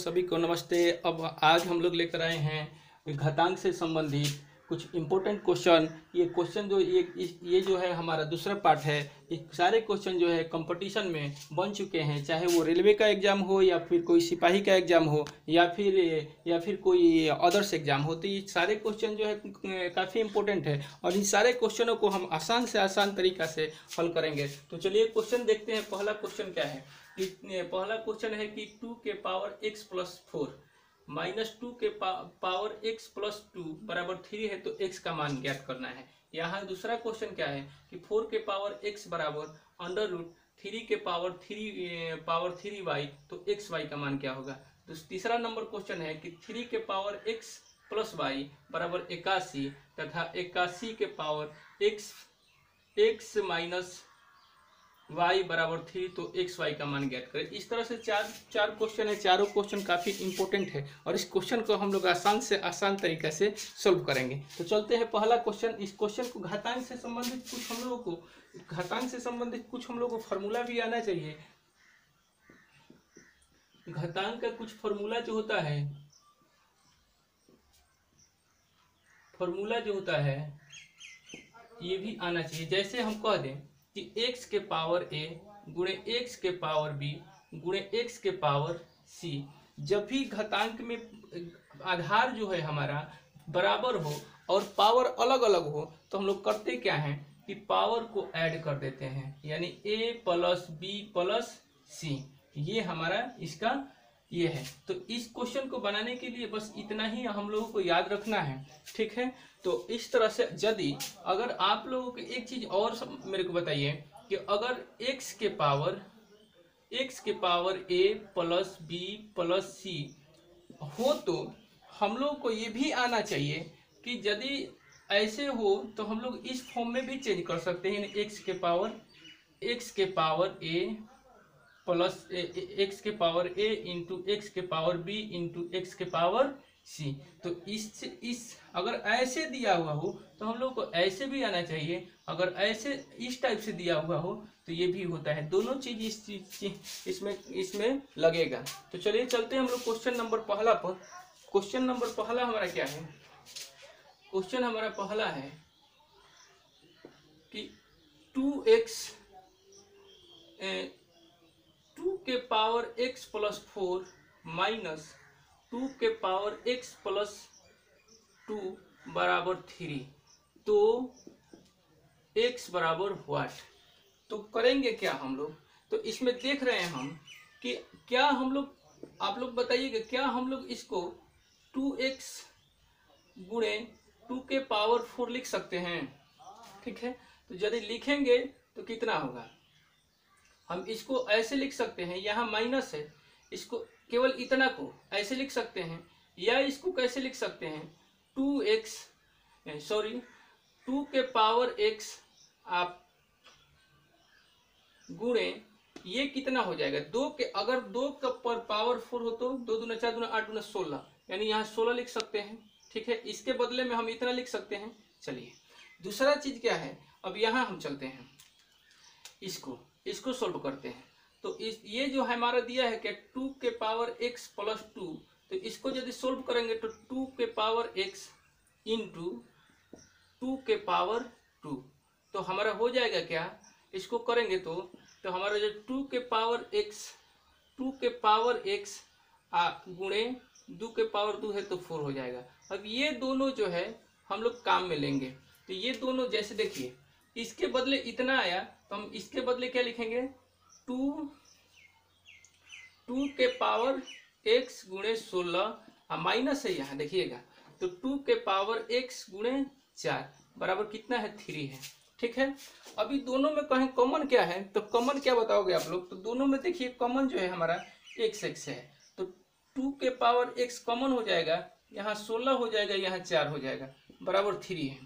सभी को नमस्ते। अब आज हम लोग लेकर आए हैं घातांक से संबंधित कुछ इम्पोर्टेंट क्वेश्चन। ये क्वेश्चन जो ये जो है हमारा दूसरा पार्ट है। ये सारे क्वेश्चन जो है कंपटीशन में बन चुके हैं, चाहे वो रेलवे का एग्जाम हो या फिर कोई सिपाही का एग्जाम हो या फिर कोई अदर्स एग्जाम हो। तो ये सारे क्वेश्चन जो है काफ़ी इम्पोर्टेंट है और इन सारे क्वेश्चनों को हम आसान से आसान तरीका से हल करेंगे। तो चलिए क्वेश्चन देखते हैं। पहला क्वेश्चन क्या है? पहला क्वेश्चन है कि 2 के पावर x प्लस 4 माइनस 2 के पावर x प्लस 2 बराबर 3 है, तो x का मान ज्ञात करना है। यहाँ दूसरा क्वेश्चन क्या है कि 4 के पावर x बराबर अंडर रूट 3 के पावर 3y, तो xy का मान क्या होगा। तो तीसरा नंबर क्वेश्चन है कि 3 के पावर x प्लस y बराबर 81 तथा 81 के पावर x माइनस y बराबर 3, तो एक्स वाई का मान ज्ञात करें। इस तरह से चार क्वेश्चन है। चारों क्वेश्चन काफ़ी इंपॉर्टेंट है और इस क्वेश्चन को हम लोग आसान से आसान तरीका से सॉल्व करेंगे। तो चलते हैं पहला क्वेश्चन। इस क्वेश्चन को घातांक से संबंधित कुछ हम लोग को फार्मूला भी आना चाहिए। घातांक का कुछ फार्मूला जो होता है ये भी आना चाहिए। जैसे हम कह दें कि x के पावर a गुणे x के पावर b गुणे x के पावर c, जब भी घातांक में आधार जो है हमारा बराबर हो और पावर अलग अलग हो तो हम लोग करते क्या हैं कि पावर को ऐड कर देते हैं, यानी a plus b plus c। ये हमारा इसका ये है। तो इस क्वेश्चन को बनाने के लिए बस इतना ही हम लोगों को याद रखना है, ठीक है। तो इस तरह से यदि अगर आप लोगों को एक चीज और मेरे को बताइए कि अगर x के power a plus b plus c हो तो हम लोग को ये भी आना चाहिए कि यदि ऐसे हो तो हम लोग इस फॉर्म में भी चेंज कर सकते हैं, यानी x के पावर a प्लस x के पावर a इंटू एक्स के पावर b इंटू एक्स के पावर c। तो इस अगर ऐसे दिया हुआ हो तो हम लोग को ऐसे भी आना चाहिए। अगर ऐसे इस टाइप से दिया हुआ हो तो ये भी होता है। दोनों चीज इसमें लगेगा। तो चलिए चलते हैं हम लोग क्वेश्चन नंबर पहला पर। क्वेश्चन नंबर पहला हमारा क्या है? क्वेश्चन हमारा पहला है कि 2 के पावर x प्लस 4 माइनस 2 के पावर x प्लस 2 बराबर 3, तो x बराबर व्हाट। तो करेंगे क्या हम लोग? तो इसमें देख रहे हैं हम कि क्या हम लोग, आप लोग बताइएगा, क्या हम लोग इसको 2x गुणे 2 के पावर 4 लिख सकते हैं? ठीक है। तो यदि लिखेंगे तो कितना होगा? हम इसको ऐसे लिख सकते हैं, यहाँ माइनस है, इसको केवल इतना को ऐसे लिख सकते हैं, या इसको कैसे लिख सकते हैं 2 के पावर x आप गुणे ये कितना हो जाएगा 2 के, अगर 2 का पावर 4 हो तो 2 दूना 4 दूना 8 दूना 16, यानी यहाँ 16 लिख सकते हैं, ठीक है। इसके बदले में हम इतना लिख सकते हैं। चलिए दूसरा चीज क्या है, अब यहाँ हम चलते हैं, इसको सोल्व करते हैं। तो ये जो हमारा दिया है कि 2 के पावर x प्लस 2, तो इसको यदि सोल्व करेंगे तो 2 के पावर x इंटू 2 के पावर 2, तो हमारा हो जाएगा क्या? इसको करेंगे तो हमारा जो 2 के पावर x गुणे 2 के पावर 2 है तो 4 हो जाएगा। अब ये दोनों जो है हम लोग काम में लेंगे। तो ये दोनों जैसे देखिए, इसके बदले इतना आया तो हम इसके बदले क्या लिखेंगे 2 के पावर x गुणे 16 माइनस है यहाँ देखिएगा, तो 2 के पावर x गुणे 4 बराबर कितना है 3 है, ठीक है। अभी दोनों में कहें कॉमन क्या है, तो कॉमन क्या बताओगे आप लोग? तो दोनों में देखिए कॉमन जो है हमारा x है, तो 2 के पावर x कॉमन हो जाएगा, यहाँ 16 हो जाएगा, यहाँ 4 हो जाएगा, बराबर 3 है।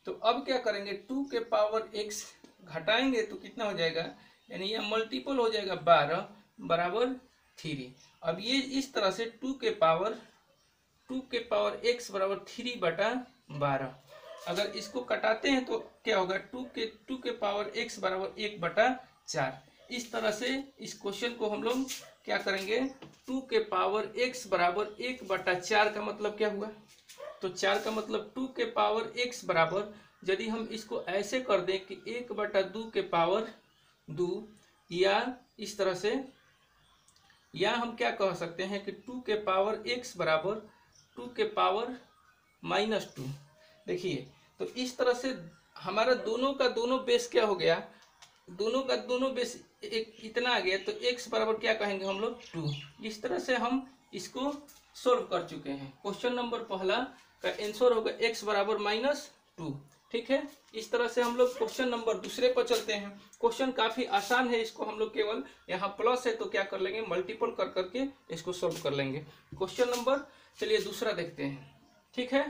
तो अब क्या करेंगे 2 के पावर x घटाएंगे तो कितना हो जाएगा, यानी यह मल्टीपल हो जाएगा 12 बराबर 3। अब ये इस तरह से 2 के पावर x बराबर 3 बटा 12, अगर इसको कटाते हैं तो क्या होगा 2 के पावर x बराबर 1 बटा 4, इस तरह से इस क्वेश्चन को हम लोग क्या करेंगे, 2 के पावर x बराबर 1/4 का मतलब क्या हुआ, तो 4 का मतलब 2 के पावर x बराबर, यदि हम इसको ऐसे कर दें कि 1/2 के पावर 2, या इस तरह से, या हम क्या कह सकते हैं कि 2 के पावर x बराबर 2 के पावर -2। देखिए तो इस तरह से हमारा दोनों का दोनों बेस क्या हो गया, दोनों का दोनों बेस एक इतना आ गया, तो x बराबर क्या कहेंगे हम लोग 2। इस तरह से हम इसको सोल्व कर चुके हैं। क्वेश्चन नंबर पहला का आंसर होगा x बराबर -2। ठीक है, इस तरह से हम लोग क्वेश्चन नंबर दूसरे पर चलते हैं। क्वेश्चन काफी आसान है, इसको हम लोग केवल यहाँ प्लस है तो क्या कर लेंगे, मल्टीपल कर करके इसको सोल्व कर लेंगे। क्वेश्चन नंबर चलिए दूसरा देखते हैं। ठीक है,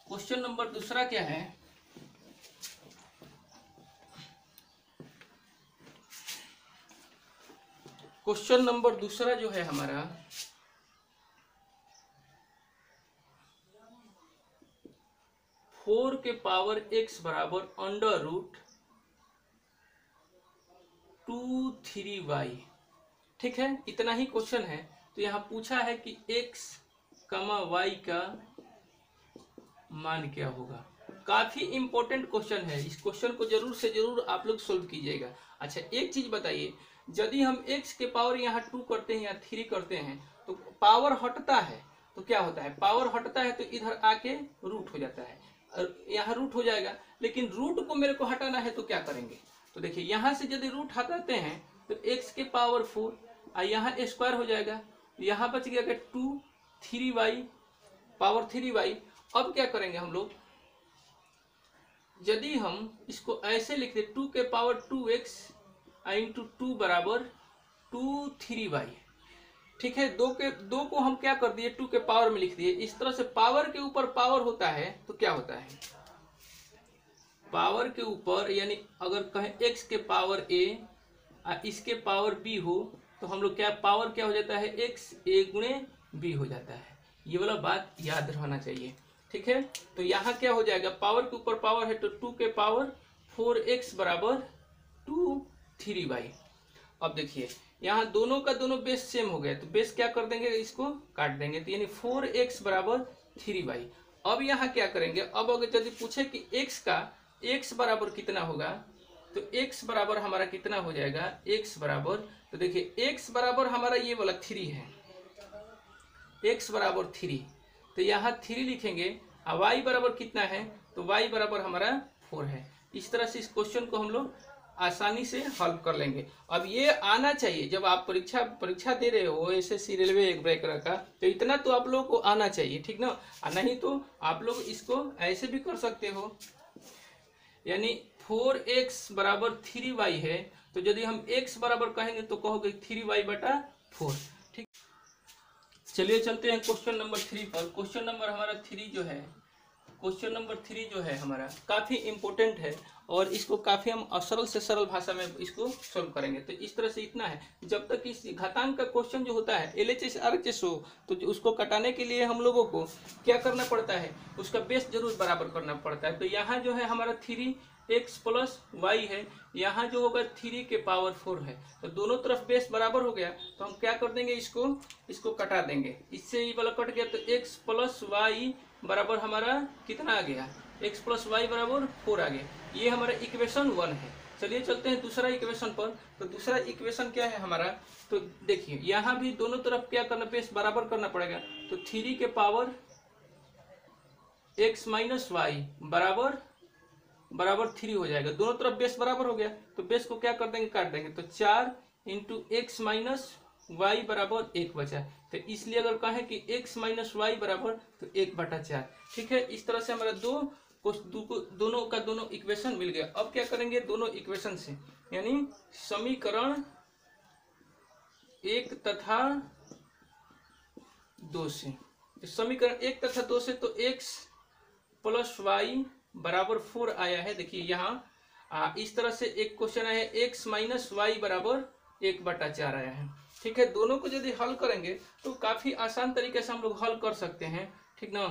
क्वेश्चन नंबर दूसरा क्या है, क्वेश्चन नंबर दूसरा जो है हमारा, फोर के पावर x बराबर √2(3y)। ठीक है, इतना ही क्वेश्चन है। तो यहाँ पूछा है कि x, y का मान क्या होगा। काफी इंपॉर्टेंट क्वेश्चन है, इस क्वेश्चन को जरूर से जरूर आप लोग सोल्व कीजिएगा। अच्छा एक चीज बताइए, यदि हम x के पावर यहाँ 2 करते हैं या 3 करते हैं तो पावर हटता है तो क्या होता है, पावर हटता है तो इधर आके रूट हो जाता है, और यहाँ रूट हो जाएगा। लेकिन रूट को मेरे को हटाना है तो क्या करेंगे, तो देखिए यहाँ से यदि रूट हटाते हैं तो x के पावर 4 और यहाँ स्क्वायर हो जाएगा, यहाँ बच गया 2(3y) पावर 3y। अब क्या करेंगे हम लोग, यदि हम इसको ऐसे लिख दे 2 के पावर 2x इंटू 2 बराबर 2(3y)। ठीक है, दो को हम क्या कर दिए, 2 के पावर में लिख दिए। इस तरह से पावर के ऊपर पावर होता है तो क्या होता है, पावर के ऊपर, यानी अगर कहें x के पावर a और इसके पावर b हो तो हम लोग क्या, पावर क्या हो जाता है, x a गुणे b हो जाता है। ये वाला बात याद रहना चाहिए। ठीक है, तो यहाँ क्या हो जाएगा, पावर के ऊपर पावर है तो 2 के पावर 4x बराबर 2(3y)। अब देखिए यहाँ दोनों का दोनों बेस सेम हो गया, तो बेस क्या कर देंगे, इसको काट देंगे, तो यानी 4x बराबर 3y। अब यहाँ क्या करेंगे, अब अगर यदि पूछे कि x बराबर कितना होगा, तो x बराबर हमारा कितना हो जाएगा, x बराबर, तो देखिए x बराबर हमारा ये वाला 3 है, x बराबर 3, तो यहाँ 3 लिखेंगे। और y बराबर कितना है, तो y बराबर हमारा 4 है। इस तरह से इस क्वेश्चन को हम लोग आसानी से हल कर लेंगे। अब ये आना चाहिए, जब आप परीक्षा दे रहे हो एसएससी रेलवे एक ब्रेकर का, तो इतना तो आप लोगों को आना चाहिए, ठीक ना। नहीं तो आप लोग इसको ऐसे भी कर सकते हो, यानी 4x बराबर 3y है, तो यदि हम x बराबर कहेंगे तो कहोगे 3y/4। ठीक, चलिए चलते हैं क्वेश्चन नंबर 3 पर। क्वेश्चन नंबर हमारा 3 जो है, क्वेश्चन नंबर 3 जो है हमारा काफ़ी इंपॉर्टेंट है, और इसको काफ़ी हम सरल से सरल भाषा में इसको सॉल्व करेंगे। तो इस तरह से इतना है, जब तक इस घातांक का क्वेश्चन जो होता है LHS RHS हो, तो उसको कटाने के लिए हम लोगों को क्या करना पड़ता है, उसका बेस जरूर बराबर करना पड़ता है। तो यहाँ जो है हमारा 3x + y है, यहाँ जो होगा 3 के पावर 4 है, तो दोनों तरफ बेस बराबर हो गया। तो हम क्या कर देंगे, इसको कटा देंगे, इससे ये वाला कट गया, तो x + y बराबर हमारा कितना आ गया, x + y बराबर 4 आ गया। ये हमारा इक्वेशन 1 है। चलिए चलते हैं दूसरा इक्वेशन पर। तो दूसरा इक्वेशन क्या है हमारा, तो देखिए यहाँ भी दोनों तरफ क्या करना, बेस बराबर करना पड़ेगा। तो 3 के पावर x - y बराबर 3 हो जाएगा, दोनों तरफ बेस बराबर हो गया। तो बेस को क्या कर देंगे, काट देंगे, तो 4 × x - y बराबर 1 बचा। तो इसलिए अगर कहें कि x - y बराबर तो 1/4। ठीक है, इस तरह से हमारा दोनों का दोनों इक्वेशन मिल गया। अब क्या करेंगे, दोनों इक्वेशन से, यानी समीकरण 1 तथा 2 से, समीकरण 1 तथा 2 से, तो x + y बराबर 4 आया है। देखिए यहाँ इस तरह से एक क्वेश्चन आया है, x - y बराबर 1/4 आया है। ठीक है, दोनों को यदि हल करेंगे तो काफी आसान तरीके से हम लोग हल कर सकते हैं, ठीक ना।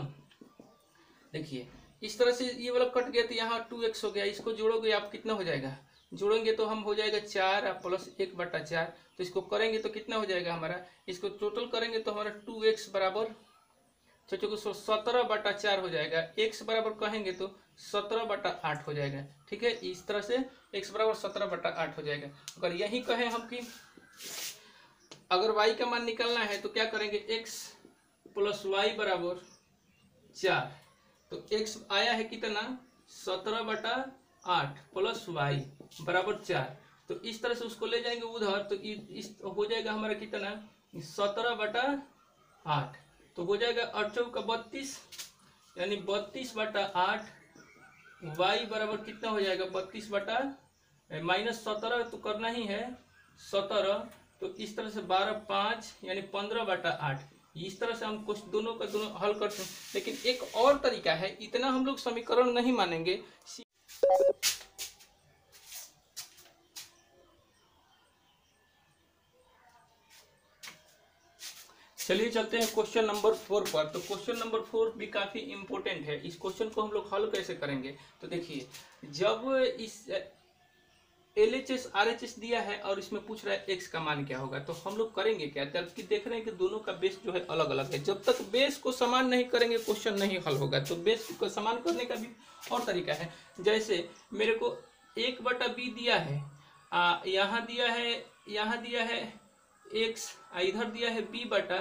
देखिए इस तरह से ये वाला कट गया, तो यहाँ 2x हो गया, इसको जोड़ोगे आप कितना हो जाएगा, जोड़ेंगे तो हम हो जाएगा 4 प्लस 1/4। तो इसको करेंगे तो कितना हो जाएगा हमारा, इसको टोटल करेंगे तो हमारा 2x बराबर 17/4 हो जाएगा। x बराबर कहेंगे तो 17/8 हो जाएगा। ठीक है, इस तरह से x बराबर 17/8 हो जाएगा। अगर यही कहें हम कि अगर y का मान निकालना है तो क्या करेंगे, x प्लस वाई बराबर 4। तो x आया है कितना, 17/8 प्लस वाई बराबर 4। तो इस तरह से उसको ले जाएंगे उधर, तो इस हो जाएगा हमारा कितना, 17/8। तो हो जाएगा 8 चौका 32, यानी 32/8। वाई बराबर कितना हो जाएगा, 32 माइनस 17 तो करना ही है 17। तो इस तरह से 12/5 यानी 15/8। इस तरह से हम कुछ दोनों का दोनों हल करते हैं। लेकिन एक और तरीका है, इतना हम लोग समीकरण नहीं मानेंगे। चलिए चलते हैं क्वेश्चन नंबर 4 पर। तो क्वेश्चन नंबर 4 भी काफी इंपॉर्टेंट है। इस क्वेश्चन को हम लोग हल कैसे करेंगे, तो देखिए, जब इस LHS RHS दिया है और इसमें पूछ रहा है x का मान क्या होगा, तो हम लोग करेंगे क्या, जबकि देख रहे हैं कि दोनों का बेस जो है अलग अलग है। जब तक बेस को समान नहीं करेंगे क्वेश्चन नहीं हल होगा। तो बेस को समान करने का भी और तरीका है। जैसे मेरे को 1/b दिया है, यहाँ दिया है x, इधर दिया है b/a,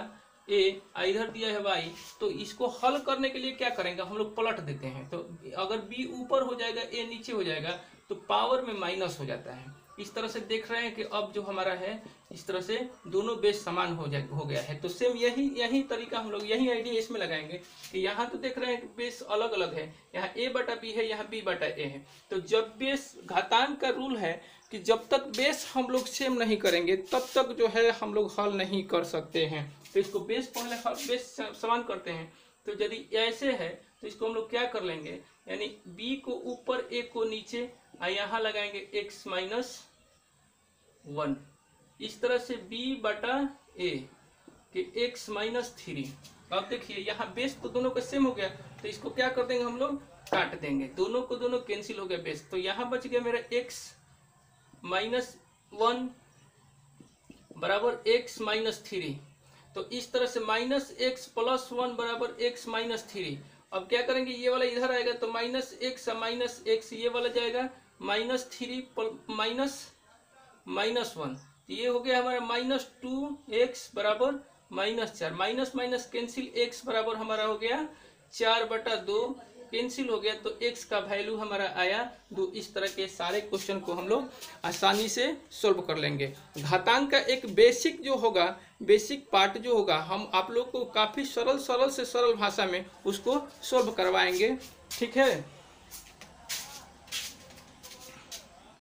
इधर दिया है y। तो इसको हल करने के लिए क्या करेंगे, हम लोग पलट देते हैं। तो अगर b ऊपर हो जाएगा, a नीचे हो जाएगा, तो पावर में माइनस हो जाता है। इस तरह से देख रहे हैं कि अब जो हमारा है, इस तरह से दोनों बेस समान हो गया है। तो सेम यही तरीका हम लोग, यही आइडिया इसमें लगाएंगे कि यहाँ तो देख रहे हैं कि बेस अलग अलग है, यहाँ a/b है, यहाँ b/a है। तो जब बेस, घातांक का रूल है कि जब तक बेस हम लोग सेम नहीं करेंगे तब तक जो है हम लोग हल नहीं कर सकते हैं। तो इसको बेस पहले बेस समान करते हैं। तो यदि ऐसे है तो इसको हम लोग क्या कर लेंगे, यानी b को ऊपर, a को नीचे, यहाँ लगाएंगे x - 1। इस तरह से b/a कि x - 3। अब देखिए यहाँ बेस तो दोनों का सेम हो गया, तो इसको क्या कर देंगे हम लोग, काट देंगे। दोनों को दोनों कैंसिल हो गया बेस। तो यहाँ बच गया मेरा x - 1 बराबर x - 3। तो इस तरह से -x + 1 बराबर x - 3। अब क्या करेंगे, ये वाला इधर आएगा तो -x ये वाला जाएगा -3 -1। ये हो गया हमारा -2x बराबर -4। माइनस माइनस कैंसिल, x बराबर हमारा हो गया 4/2 कैंसिल हो गया। तो x का वैल्यू हमारा आया 2। इस तरह के सारे क्वेश्चन को हम लोग आसानी से सोल्व कर लेंगे। घातांक का एक बेसिक जो होगा, बेसिक पार्ट जो होगा, हम आप लोग को काफ़ी सरल से सरल भाषा में उसको सोल्व करवाएंगे। ठीक है।